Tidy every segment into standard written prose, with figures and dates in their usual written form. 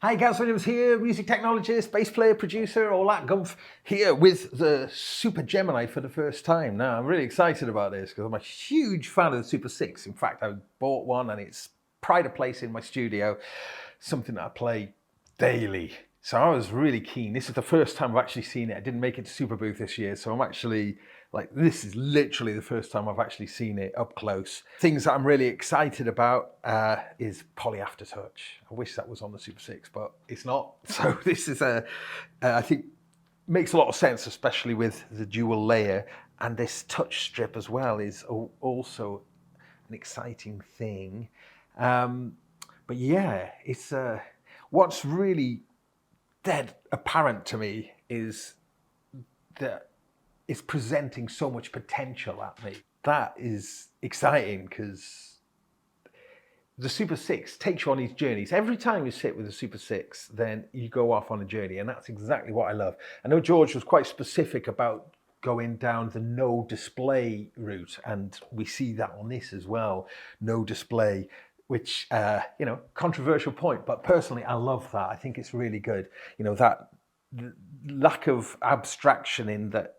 Hi, GAZ LO REZ here, music technologist, bass player, producer, all that gumph, here with the Super Gemini for the first time. Now, I'm really excited about this because I'm a huge fan of the Super 6. In fact, I bought one and it's pride of place in my studio, something that I play daily. So I was really keen. This is the first time I've actually seen it. I didn't make it to Super Booth this year, so I'm actually this is literally the first time I've actually seen it up close. Things that I'm really excited about is poly aftertouch. I wish that was on the Super 6, but it's not. So this is I think makes a lot of sense, especially with the dual layer, and this touch strip as well is also an exciting thing. But yeah, it's what's really dead apparent to me is that it's presenting so much potential at me. That is exciting because the Super 6 takes you on these journeys. Every time you sit with the Super 6, then you go off on a journey, and that's exactly what I love. I know George was quite specific about going down the no display route, and we see that on this as well, no display, which, controversial point, but personally, I love that. I think it's really good. That lack of abstraction in that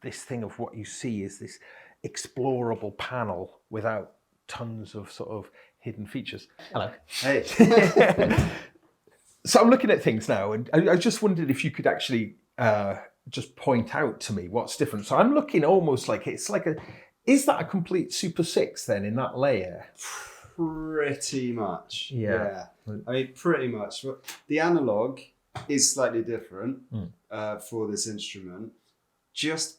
this thing of what you see is this explorable panel without tons of sort of hidden features. Hello. Hey. So I'm looking at things now, and I just wondered if you could actually just point out to me what's different. So I'm looking almost like is that a complete Super 6 then in that layer? Pretty much. Yeah. I mean, pretty much. The analog is slightly different for this instrument. Just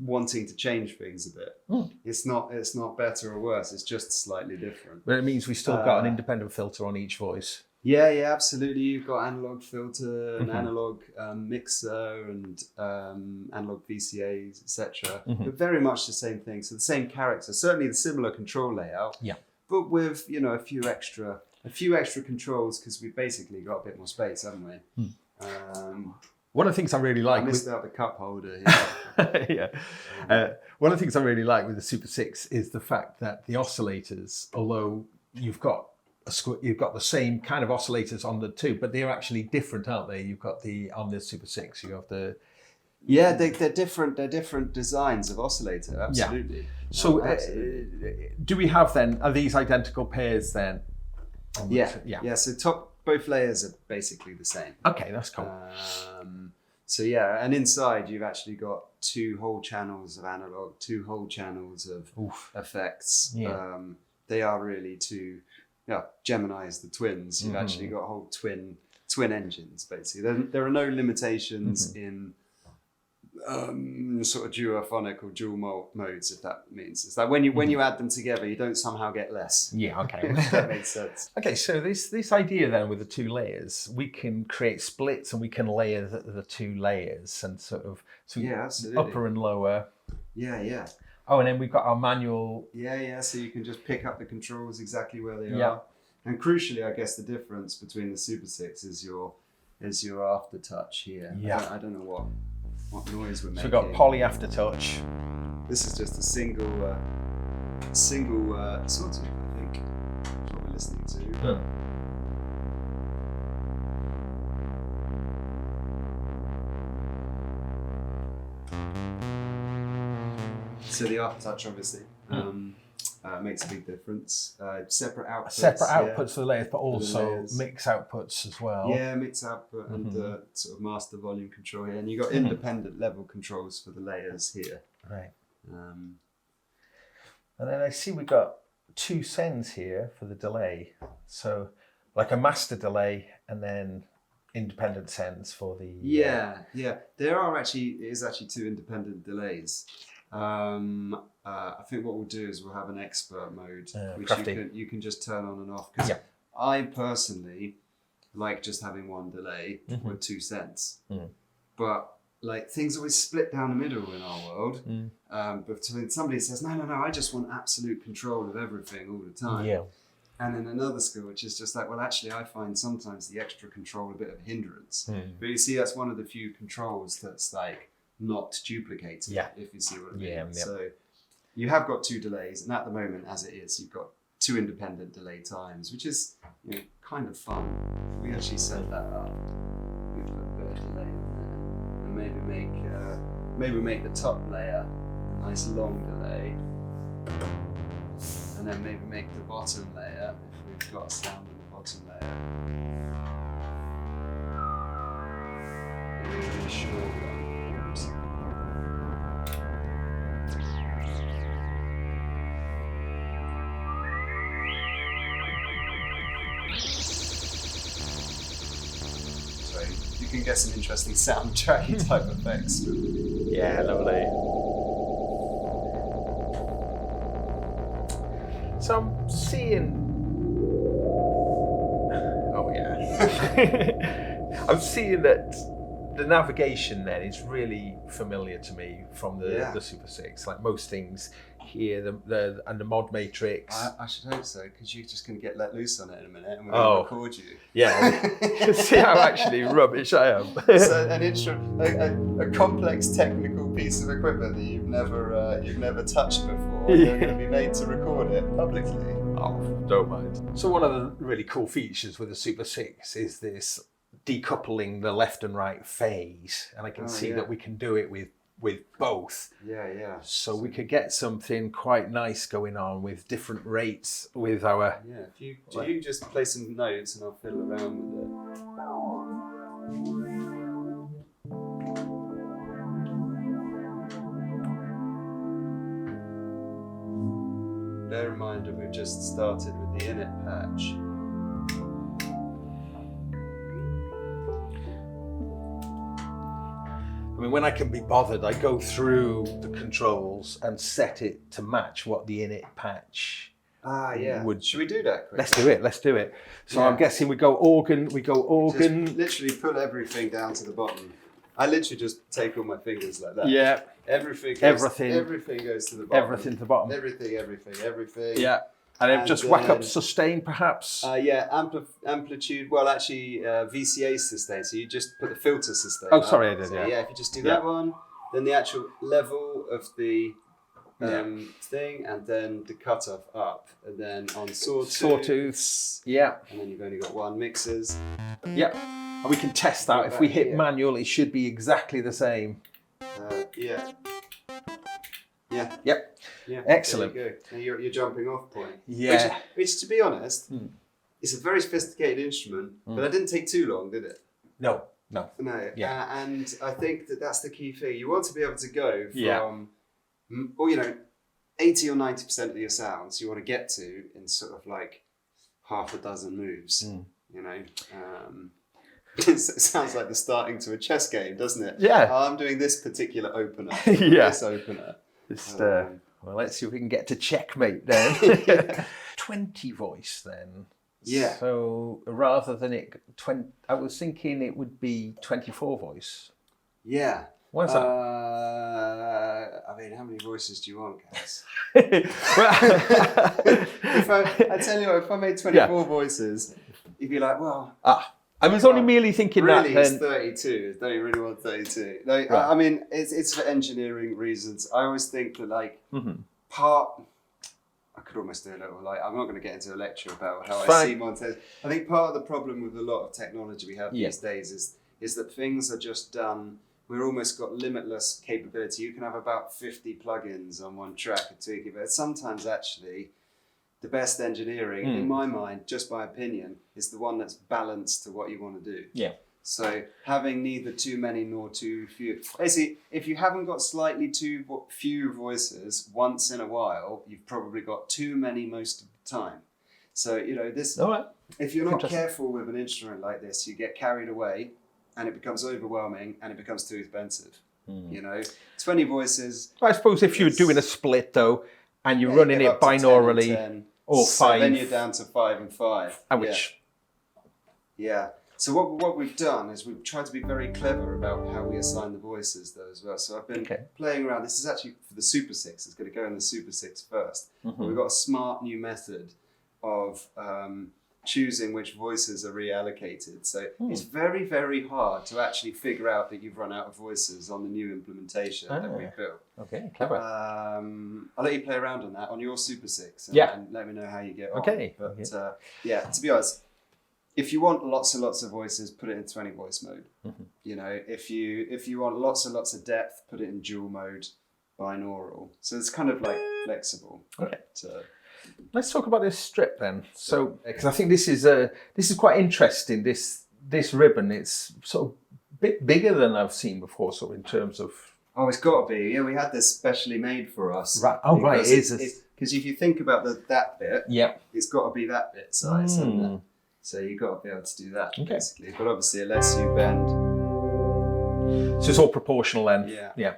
wanting to change things a bit. It's not better or worse. It's just slightly different. But it means we still got an independent filter on each voice. Yeah, absolutely. You've got analog filter, an analog mixer, and analog VCAs, etc. But very much the same thing. So the same character, certainly the similar control layout. Yeah. But with a few extra controls because we've basically got a bit more space, haven't we? One of the things I really like... I missed out the cup holder. Yeah. One of the things I really like with the Super 6 is the fact that the oscillators, although you've got the same kind of oscillators on the two, but they're actually different, aren't they? You've got on the Super 6, you have the... Yeah, they're different. They're different designs of oscillator. Absolutely. Yeah. So, do we have then? Are these identical pairs then? Yeah. So both layers are basically the same. Okay, that's cool. So yeah, and inside you've actually got 2 whole channels of analog, 2 whole channels of effects. Yeah. They are really 2. Yeah, Gemini's the twins. You've actually got whole twin engines basically. There are no limitations in sort of duophonic or dual modes, if that means. It's like when you add them together, you don't somehow get less. Yeah, okay. If that makes sense. Okay, so this idea then with the 2 layers, we can create splits and we can layer the 2 layers and sort of absolutely. Upper and lower. Yeah. Oh, and then we've got our manual. Yeah. So you can just pick up the controls exactly where they are. And crucially, I guess the difference between the Super 6 is your aftertouch here. Yeah. I don't know what noise we're making. So we've got poly aftertouch. This is just a single sort of, I think, is what we're listening to. So the aftertouch obviously makes a big difference. Separate outputs for the layers, but also mix outputs as well. Yeah, mix output and the sort of master volume control here. And you've got independent level controls for the layers here. Right. And then I see we've got 2 sends here for the delay. So like a master delay and then independent sends for the... Yeah. It is actually 2 independent delays. I think what we'll do is we'll have an expert mode, which you can just turn on and off. Because I personally like just having 1 delay with 2 cents. But like things always split down the middle in our world. But when somebody says, no, I just want absolute control of everything all the time. Yeah. And in another school, which is just like, well, actually, I find sometimes the extra control a bit of a hindrance. But you see, that's one of the few controls that's like not duplicated, if you see what I mean. So you have got 2 delays, and at the moment, as it is, you've got 2 independent delay times, which is kind of fun. We actually set that up. We put a bit of delay in there, and maybe make the top layer a nice long delay, and then maybe make the bottom layer, if we've got sound in the bottom layer, maybe a really short one. Oops. You can get some interesting soundtracky type effects. Yeah, lovely. So I'm seeing. Oh yeah. I'm seeing that the navigation then is really familiar to me from the Super 6. Like most things here, and the mod matrix. I should hope so, because you're just going to get let loose on it in a minute, and we're going to record you. Yeah, see how actually rubbish I am. So a complex technical piece of equipment that you've never touched before. You're going to be made to record it publicly. Oh, don't mind. So one of the really cool features with the Super 6 is this decoupling the left and right phase, and I can see that we can do it with both. Yeah. So we could get something quite nice going on with different rates with our. Yeah. If you just play some notes and I'll fiddle around with it. Bear in mind that we've just started with the init patch. I mean, when I can be bothered, I go through the controls and set it to match what the init patch would. Should we do that quickly? Let's do it. So I'm guessing we go organ. Just literally pull everything down to the bottom. I literally just take all my fingers like that. Yeah. Everything goes to the bottom. Everything to the bottom. Everything. Yeah. And then just whack up sustain, perhaps. Amplitude. Well, actually, VCA sustain. So you just put the filter sustain. Oh, sorry, I did. So, if you just do that one, then the actual level of the thing, and then the cutoff up, and then on sawtooths. Yeah. And then you've only got 1 mixers. Yep. And we can test that. If we hit manual, it should be exactly the same. Yeah. Yep. Yeah. Excellent. There you go. And you're jumping off point. Yeah. Which to be honest, it's a very sophisticated instrument, but it didn't take too long, did it? No. Yeah. And I think that's the key thing. You want to be able to go from, 80 or 90% of your sounds you want to get to in sort of like half a dozen moves. It sounds like the starting to a chess game, doesn't it? Yeah. I'm doing this particular opener. This opener. Well, let's see if we can get to checkmate then. 20 voice then. Yeah. So rather than I was thinking it would be 24 voice. Yeah. What's that? I mean, how many voices do you want, guys? I tell you what, if I made 24 voices, you'd be like, well. I was only merely thinking really, that. It's 32. Don't you really want 32? Like, I mean, it's for engineering reasons. I always think that, like, I could almost do a little, like, I'm not going to get into a lecture about how I see Montez. I think part of the problem with a lot of technology we have these days is that things are just done. We've almost got limitless capability. You can have about 50 plugins on one track and tweak it, but sometimes actually the best engineering, in my mind, just by opinion, is the one that's balanced to what you want to do. Yeah. So having neither too many nor too few. Basically, if you haven't got slightly too few voices once in a while, you've probably got too many most of the time. So, this. All right. If you're not careful with an instrument like this, you get carried away and it becomes overwhelming and it becomes too expensive. 20 voices. I suppose if you're doing a split though, and you're running it binaurally, or 5. Then you're down to 5 and 5. And which? Yeah. So what we've done is we've tried to be very clever about how we assign the voices though as well. So I've been playing around. This is actually for the Super 6. It's going to go in the Super 6 first. We've got a smart new method of choosing which voices are reallocated. So it's very, very hard to actually figure out that you've run out of voices on the new implementation that we've built. Okay, clever. I'll let you play around on that on your Super 6 and let me know how you get on. Okay. But yeah, to be honest, if you want lots and lots of voices, put it in 20 voice mode. You know, if you want lots and lots of depth, put it in dual mode, binaural. So it's kind of like flexible. Okay. But, let's talk about this strip then. So, because I think this is quite interesting. This ribbon, it's sort of a bit bigger than I've seen before, sort of in terms of. Oh, it's got to be. Yeah, we had this specially made for us. Right. Oh, right. It is. Because if you think about that bit, it's got to be that bit size, hasn't it? So you've got to be able to do that, basically. But obviously, it lets you bend. So it's all proportional then? Yeah.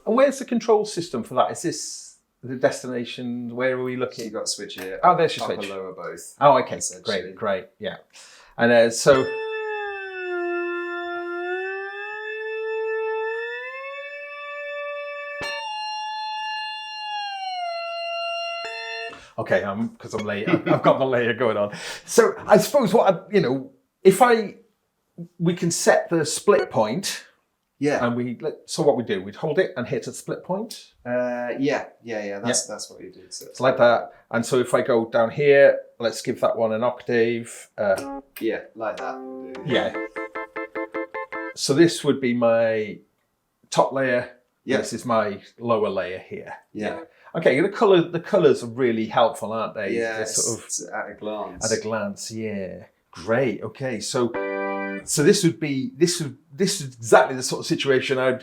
And where's the control system for that? Is this the destination? Where are we looking? So you've got a switch here. Oh, there's your upper, switch. lower, both. Oh, okay. Great. Yeah. And so... Okay, because I'm late. I've got the layer going on. So I suppose we can set the split point. Yeah. And so what we do, we'd hold it and hit a split point. Yeah. That's what you do. So it's like that. And so if I go down here, let's give that one an octave. Yeah, like that. Yeah. So this would be my top layer. Yeah. This is my lower layer here. Yeah. Okay, the colours are really helpful, aren't they? Yeah, sort of at a glance. At a glance, yeah. Great. Okay, so this is exactly the sort of situation I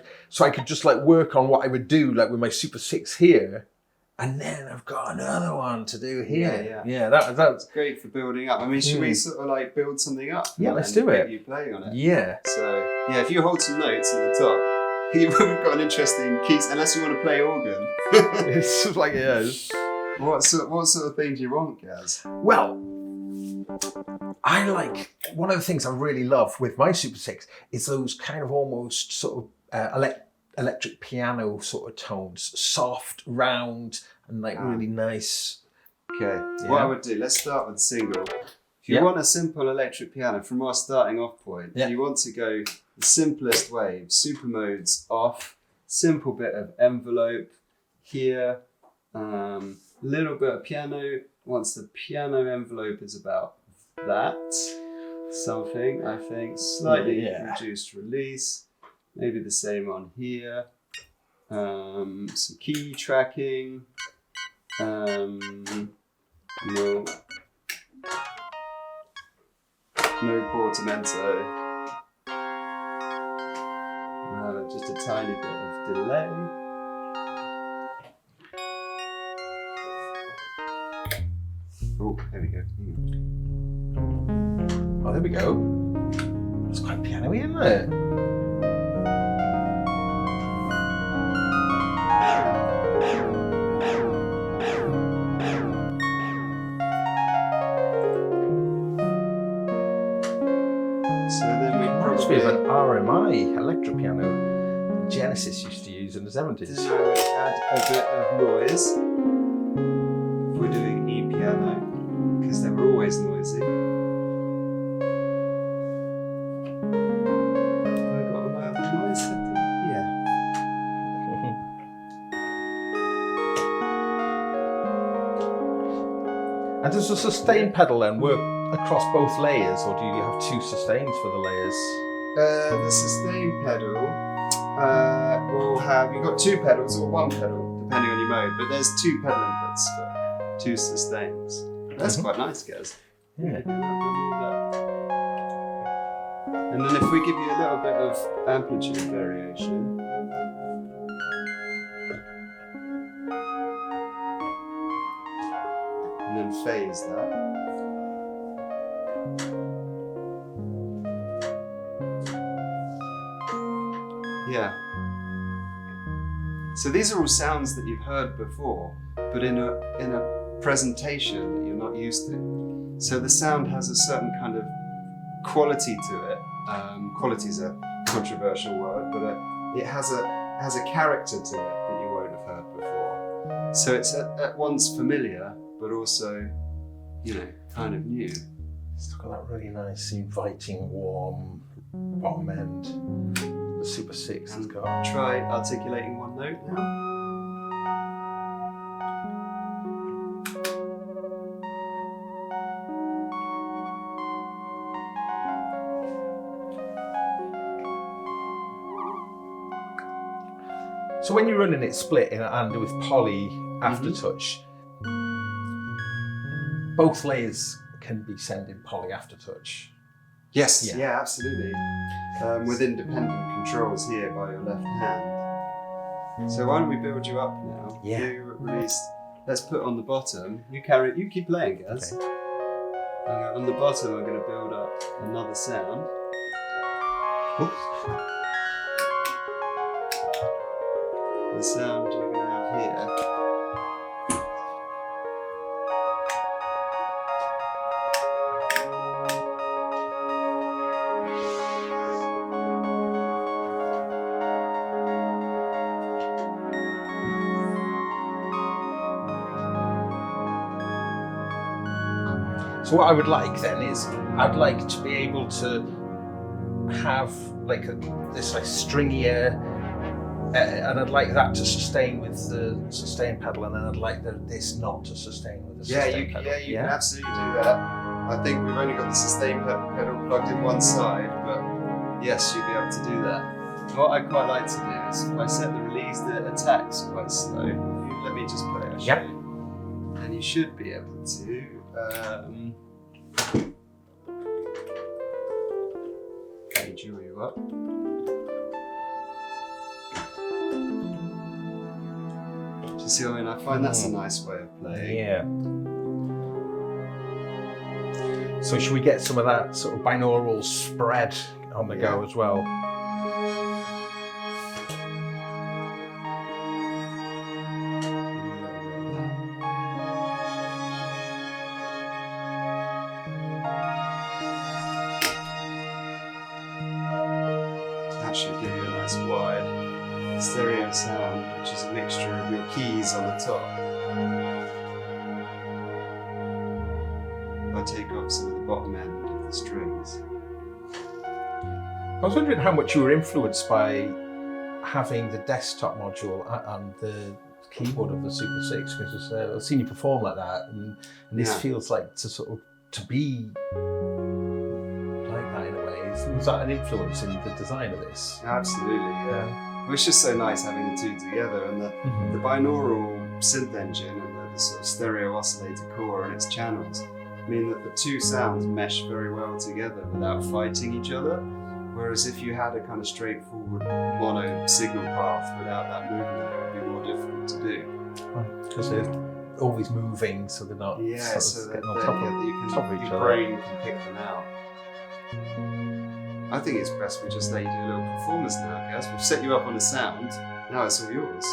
could just like work on what I would do like with my Super 6 here, and then I've got another one to do here. Yeah. That's great for building up. I mean, should we sort of like build something up? Yeah, let's do it. You playing on it. Yeah. So yeah, if you hold some notes at the top, you've got an interesting keys, unless you want to play organ. It's just like What sort of thing do you want, Gaz? Well, I like, one of the things I really love with my Super 6 is those kind of almost sort of electric piano sort of tones, soft, round, and like really nice. Okay, what I would do, let's start with the single. If you want a simple electric piano from our starting off point, you want to go the simplest way, super modes off, simple bit of envelope here, little bit of piano. Once the piano envelope is about that, something, I think, slightly reduced release, maybe the same on here, some key tracking, no portamento. Just a tiny bit of delay. Oh, there we go. Oh, there we go. It's quite piano-y, isn't it? So then we reminds me of an RMI electro piano Genesis used to use in the 70s. Then I would add a bit of noise if we're doing E piano, because they were always noisy. Have I got a loud noise setting? Yeah. And does the sustain pedal then work across both layers, or do you have two sustains for the layers? The sustain pedal will have, you've got two pedals or one pedal, depending on your mode, but there's two pedal inputs for two sustains. That's quite nice, guys. Yeah. And then if we give you a little bit of amplitude variation, and then phase that. Yeah. So these are all sounds that you've heard before, but in a presentation that you're not used to. So the sound has a certain kind of quality to it. Quality is a controversial word, but it has a character to it that you won't have heard before. So it's at once familiar, but also, kind of new. It's got that really nice, inviting, warm bottom end. The Super 6 has got. Try articulating one note now. So when you're running it split and with poly aftertouch, both layers can be sending poly aftertouch. Yes, yeah, absolutely. With independent controls here by your left hand. So why don't we build you up now? Yeah. You release. Let's put on the bottom. You keep playing, Gaz. Okay. On the bottom, I'm going to build up another sound. Oops. The sound you're going to have here. So what I would like then is, I'd like to be able to have like this like stringier, and I'd like that to sustain with the sustain pedal, and then I'd like this not to sustain with the sustain pedal. Yeah, you can absolutely do that. I think we've only got the sustain pedal plugged in one side, but yes, you'll be able to do that. What I quite like to do is, if I set the release, the attack's quite slow. Let me just play, I'll show you. And you should be able to. Draw you up. Do you see what I mean? I find that's a nice way of playing. Yeah. So should we get some of that sort of binaural spread on the go as well? That should give you a nice wide stereo sound, which is a mixture of your keys on the top. I take off some of the bottom end of the strings. I was wondering how much you were influenced by having the desktop module and the keyboard of the Super 6, because I've seen you perform like that, and this feels like to be like that in a way. Was that an influence in the design of this? Absolutely, yeah. Well, it's just so nice having the two together, and the binaural synth engine and the sort of stereo oscillator core and its channels mean that the two sounds mesh very well together without fighting each other. Whereas if you had a kind of straightforward mono signal path without that movement, it would be more difficult to do. Because they're always moving, so they're not so getting on top of each your other. brain can pick them out. I think it's best we just let you do a little performance now, Gaz. We've set you up on a sound, now it's all yours.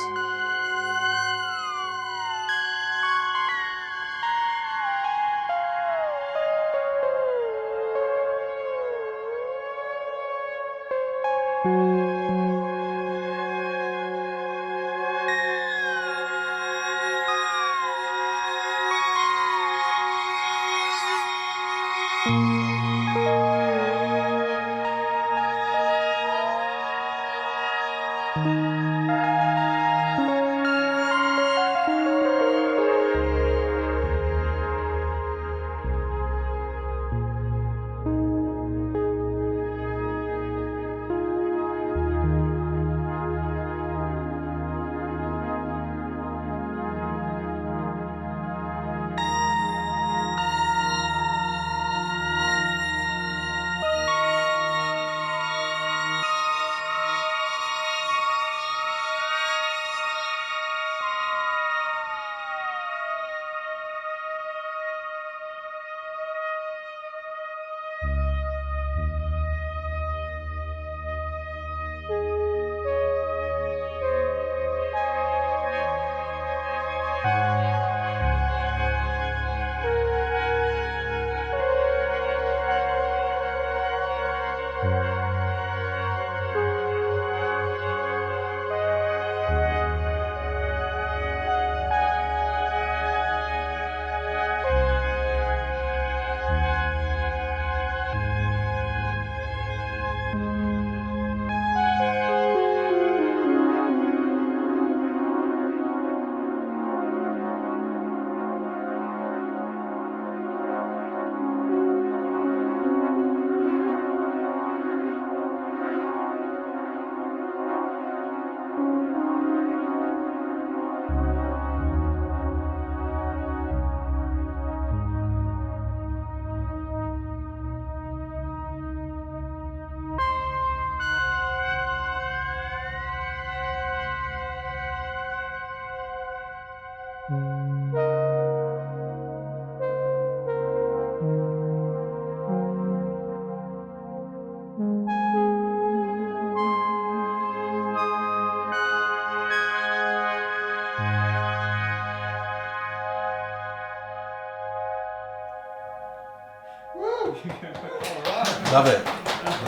Love it.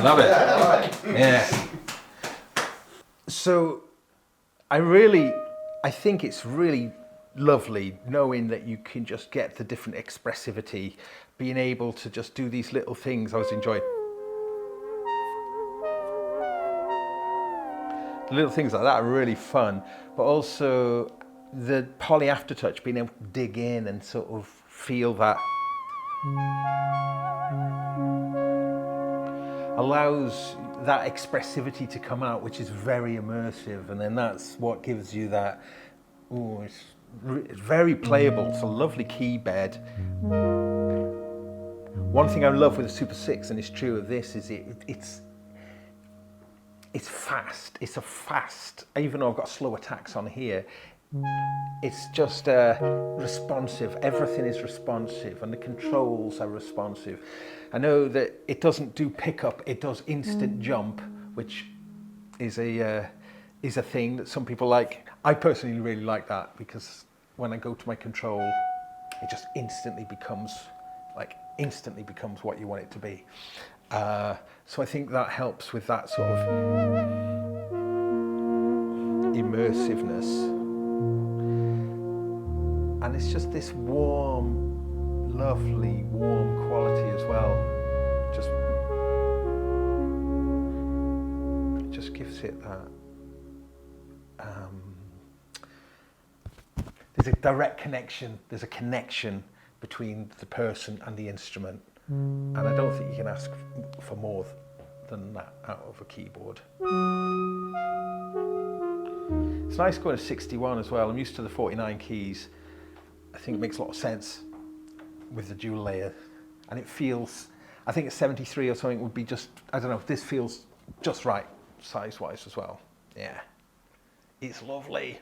Love it. Yeah. So I think it's really lovely knowing that you can just get the different expressivity, being able to just do these little things. I was enjoying little things like that are really fun, but also the poly aftertouch, being able to dig in and sort of feel that allows that expressivity to come out, which is very immersive, and then that's what gives you that. Oh, it's very playable. It's a lovely key bed. One thing I love with the Super 6, and it's true of this, is it's fast. It's a fast, even though I've got slow attacks on here, it's just responsive. Everything is responsive, and the controls are responsive. I know that it doesn't do pickup, it does instant jump, which is a thing that some people like. I personally really like that, because when I go to my control, it just instantly becomes what you want it to be. So I think that helps with that sort of immersiveness. And it's just this warm, lovely, warm quality as well. It just gives it that. There's a direct connection. There's a connection between the person and the instrument. And I don't think you can ask for more than that out of a keyboard. It's nice going to 61 as well. I'm used to the 49 keys. I think it makes a lot of sense with the dual layer. And it feels, I think a 73 or something would be just, I don't know, this feels just right size-wise as well. Yeah, it's lovely.